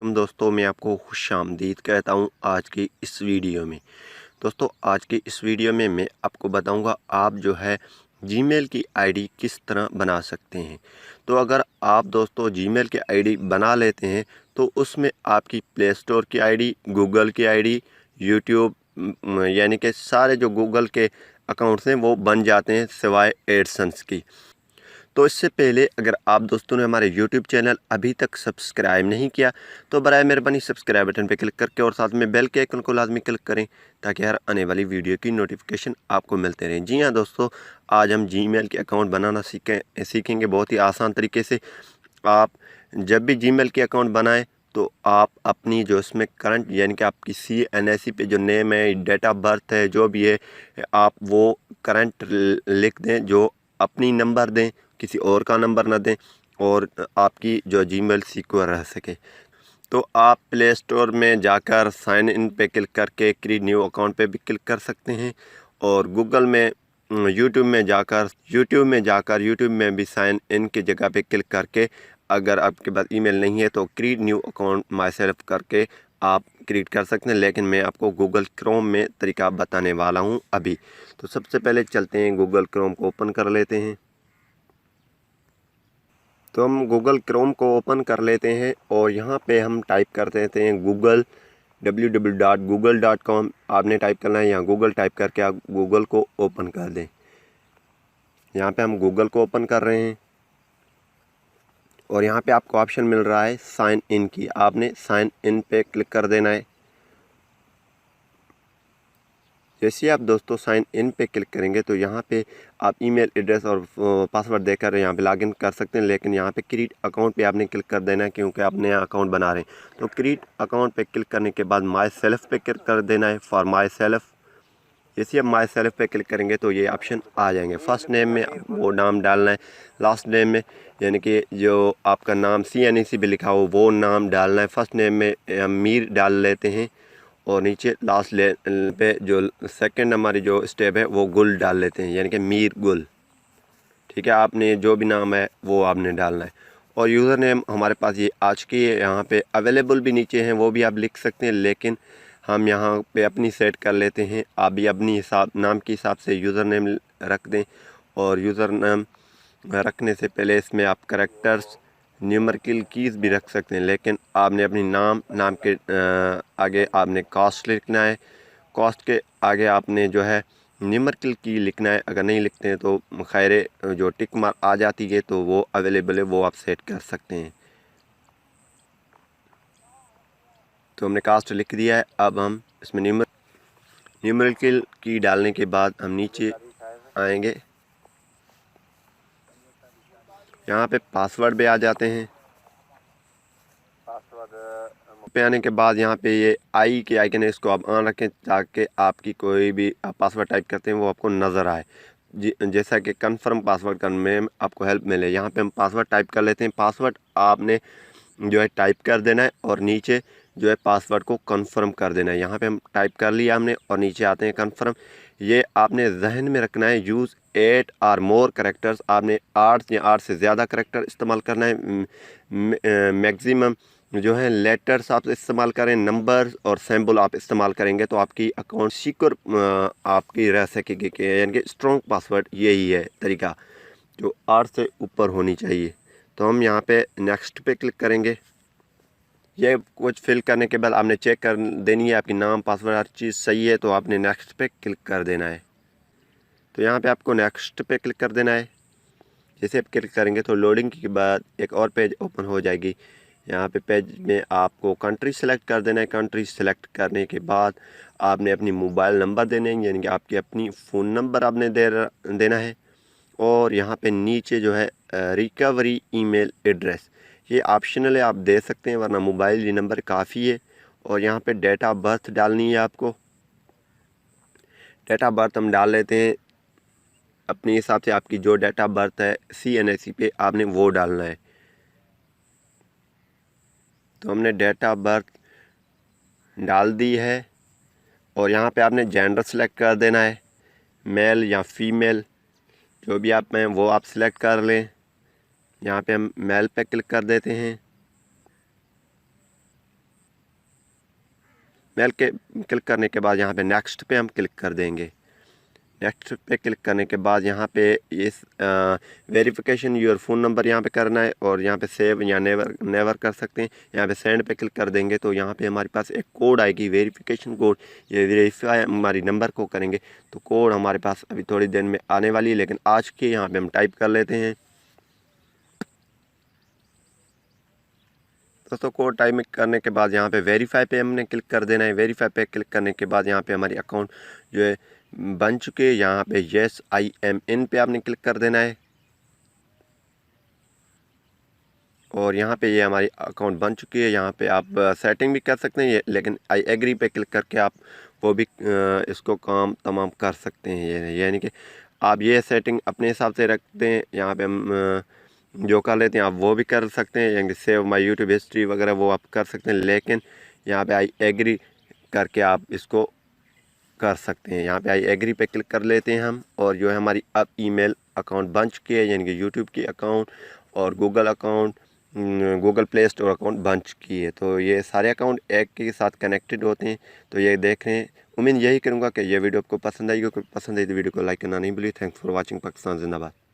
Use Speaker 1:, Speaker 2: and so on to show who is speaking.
Speaker 1: अस्सलाम दोस्तों, मैं आपको खुशामदीद कहता हूं आज की इस वीडियो में। दोस्तों आज की इस वीडियो में मैं आपको बताऊंगा आप जो है जीमेल की आईडी किस तरह बना सकते हैं। तो अगर आप दोस्तों जीमेल की आईडी बना लेते हैं तो उसमें आपकी प्ले स्टोर की आईडी, गूगल की आईडी, यूट्यूब यानी कि सारे जो गूगल के अकाउंट्स हैं वो बन जाते हैं सिवाय एडसेंस की। तो इससे पहले अगर आप दोस्तों ने हमारे YouTube चैनल अभी तक सब्सक्राइब नहीं किया तो बराए मेहरबानी सब्सक्राइब बटन पर क्लिक करके और साथ में बेल के आइकन को लाजमी क्लिक करें ताकि हर आने वाली वीडियो की नोटिफिकेशन आपको मिलते रहें। जी हाँ दोस्तों, आज हम जीमेल के अकाउंट बनाना सीखेंगे बहुत ही आसान तरीके से। आप जब भी जीमेल के अकाउंट बनाएं तो आप अपनी जो इसमें करंट यानी कि आपकी CNSE पे जो नेम है, डेट ऑफ बर्थ है, जो भी है आप वो करंट लिख दें, जो अपनी नंबर दें, किसी और का नंबर ना दें और आपकी जो जीमेल सिक्योर रह सके। तो आप प्ले स्टोर में जाकर साइन इन पे क्लिक करके क्रिएट न्यू अकाउंट पे भी क्लिक कर सकते हैं और गूगल में यूट्यूब में भी साइन इन की जगह पे क्लिक करके अगर आपके पास ईमेल नहीं है तो create new account my self करके आप क्रिएट कर सकते हैं। लेकिन मैं आपको गूगल क्रोम में तरीका बताने वाला हूं अभी। तो सबसे पहले चलते हैं, गूगल क्रोम को ओपन कर लेते हैं। तो हम गूगल क्रोम को ओपन कर लेते हैं और यहाँ पे हम टाइप कर देते हैं गूगल www.google.com। आपने टाइप करना है, यहाँ गूगल टाइप करके आप गूगल को ओपन कर दें। यहाँ पे हम गूगल को ओपन कर रहे हैं और यहाँ पे आपको ऑप्शन मिल रहा है साइन इन की। आपने साइन इन पे क्लिक कर देना है। जैसे आप दोस्तों साइन इन पे क्लिक करेंगे तो यहाँ पे आप ईमेल एड्रेस और पासवर्ड देकर यहाँ पे लॉगिन कर सकते हैं। लेकिन यहाँ पे क्रिएट अकाउंट पे आपने क्लिक कर देना है क्योंकि आप नया अकाउंट बना रहे हैं। तो क्रिएट अकाउंट पे क्लिक करने के बाद माई सेल्फ पे क्लिक कर देना है, फॉर माई सेल्फ। जैसे आप माई सेल्फ पे क्लिक करेंगे तो ये ऑप्शन आ जाएंगे। फर्स्ट नेम में वो नाम डालना है, लास्ट नेम में यानी कि जो आपका नाम CNSE पे लिखा हो वो नाम डालना है। फर्स्ट नेम में मीर डाल लेते हैं और नीचे लास्ट पे जो सेकंड हमारी जो स्टेप है वो गुल डाल लेते हैं, यानी कि मीर गुल। ठीक है, आपने जो भी नाम है वो आपने डालना है। और यूज़र नेम हमारे पास ये आज की है, यहाँ पे अवेलेबल भी नीचे हैं वो भी आप लिख सकते हैं, लेकिन हम यहाँ पे अपनी सेट कर लेते हैं। आप भी अपनी नाम के हिसाब से यूज़र नेम रख दें और यूज़र नेम रखने से पहले इसमें आप करेक्टर्स, न्यूमेरिकल कीज़ भी रख सकते हैं। लेकिन आपने अपनी नाम के आगे आपने कॉस्ट लिखना है, कॉस्ट के आगे आपने जो है न्यूमेरिकल की लिखना है। अगर नहीं लिखते हैं तो खैर जो टिक मार्क आ जाती है तो वो अवेलेबल है, वो आप सेट कर सकते हैं। तो हमने कास्ट लिख दिया है। अब हम इसमें न्यूमेरिकल की डालने के बाद हम नीचे आएंगे, यहाँ पे पासवर्ड पे आ जाते हैं। पे आने के बाद यहाँ पे ये आई के आइकन है, इसको आप ऑन रखें ताकि आपकी कोई भी आप पासवर्ड टाइप करते हैं वो आपको नज़र आए। जैसा कि कंफर्म पासवर्ड करने में आपको हेल्प मिले। यहाँ पे हम पासवर्ड टाइप कर लेते हैं। पासवर्ड आपने जो है टाइप कर देना है और नीचे जो है पासवर्ड को कंफर्म कर देना है। यहाँ पे हम टाइप कर लिया हमने और नीचे आते हैं कंफर्म। ये आपने जहन में रखना है, यूज़ 8 और मोर करेक्टर्स। आपने 8 या 8 से ज़्यादा करेक्टर इस्तेमाल करना है। मैक्सिमम जो है लेटर्स आप इस्तेमाल करें, नंबर और सिंबल आप इस्तेमाल करेंगे तो आपकी अकाउंट सिक्योर आपकी रह सकेगी। यानी कि स्ट्रॉन्ग पासवर्ड यही है तरीका, जो 8 से ऊपर होनी चाहिए। तो हम यहाँ पे नेक्स्ट पे क्लिक करेंगे। ये कुछ फिल करने के बाद आपने चेक कर देनी है आपकी नाम, पासवर्ड, हर चीज़ सही है तो आपने नेक्स्ट पे क्लिक कर देना है। तो यहाँ पे आपको नेक्स्ट पे क्लिक कर देना है। जैसे आप क्लिक करेंगे तो लोडिंग के बाद एक और पेज ओपन हो जाएगी। यहाँ पे पेज में आपको कंट्री सेलेक्ट कर देना है। कंट्री सेलेक्ट करने के बाद आपने अपनी मोबाइल नंबर देने हैं, यानी कि आपकी अपनी फ़ोन नंबर आपने देना है। और यहाँ पे नीचे जो है रिकवरी ईमेल एड्रेस, ये ऑप्शनल है, आप दे सकते हैं वरना मोबाइल ये नंबर काफ़ी है। और यहाँ पे डेट ऑफ बर्थ डालनी है आपको। डेट ऑफ बर्थ हम डाल लेते हैं अपने हिसाब से। आपकी जो डेट ऑफ बर्थ है CNSE पे आपने वो डालना है। तो हमने डेट ऑफ बर्थ डाल दी है और यहाँ पे आपने जेंडर सेलेक्ट कर देना है, मेल या फीमेल जो भी आप में वो आप सिलेक्ट कर लें। यहाँ पे हम मेल पे क्लिक कर देते हैं। मेल के क्लिक करने के बाद यहाँ पे नेक्स्ट पे हम क्लिक कर देंगे। नेक्स्ट पे क्लिक करने के बाद यहाँ पे इस वेरिफिकेशन योर फ़ोन नंबर यहाँ पे करना है और यहाँ पे सेव या नेवर कर सकते हैं। यहाँ पे सेंड पे क्लिक कर देंगे तो यहाँ पे हमारे पास एक कोड आएगी, वेरिफिकेशन कोड। ये वेरीफाई हमारी नंबर को करेंगे तो कोड हमारे पास अभी थोड़ी देर में आने वाली है, लेकिन आज के यहाँ पे हम टाइप कर लेते हैं। दोस्तों कोड टाइप करने के बाद यहाँ पे वेरीफाई पे हमने क्लिक कर देना है। वेरीफाई पे क्लिक करने के बाद यहाँ पे हमारी अकाउंट जो है बन चुके हैं। यहाँ पे येस आई एम इन पे आपने क्लिक कर देना है और यहाँ पे ये हमारी अकाउंट बन चुकी है। यहाँ पे आप सेटिंग भी कर सकते हैं, लेकिन आई एग्री पे क्लिक करके आप वो भी इसको काम तमाम कर सकते हैं। यानी कि आप ये सेटिंग अपने हिसाब से रखते हैं, यहाँ पे हम जो कर लेते हैं आप वो भी कर सकते हैं, यानी सेव माय यूट्यूब हिस्ट्री वगैरह वो आप कर सकते हैं, लेकिन यहाँ पे आई एग्री करके आप इसको कर सकते हैं। यहाँ पे आई एग्री पे क्लिक कर लेते हैं हम और जो है हमारी अब ईमेल अकाउंट बन चुकी है, यानी कि यूट्यूब की अकाउंट और Google account, Google play store account बन चुकी है। तो ये सारे अकाउंट एक के साथ कनेक्टेड होते हैं। तो ये देख रहे हैं, उम्मीद यही करूँगा कि ये वीडियो आपको पसंद आएगी। पसंद आई तो वीडियो को लाइक करना नहीं भूलिए। Thanks for watching. पाकिस्तान जिंदाबाद।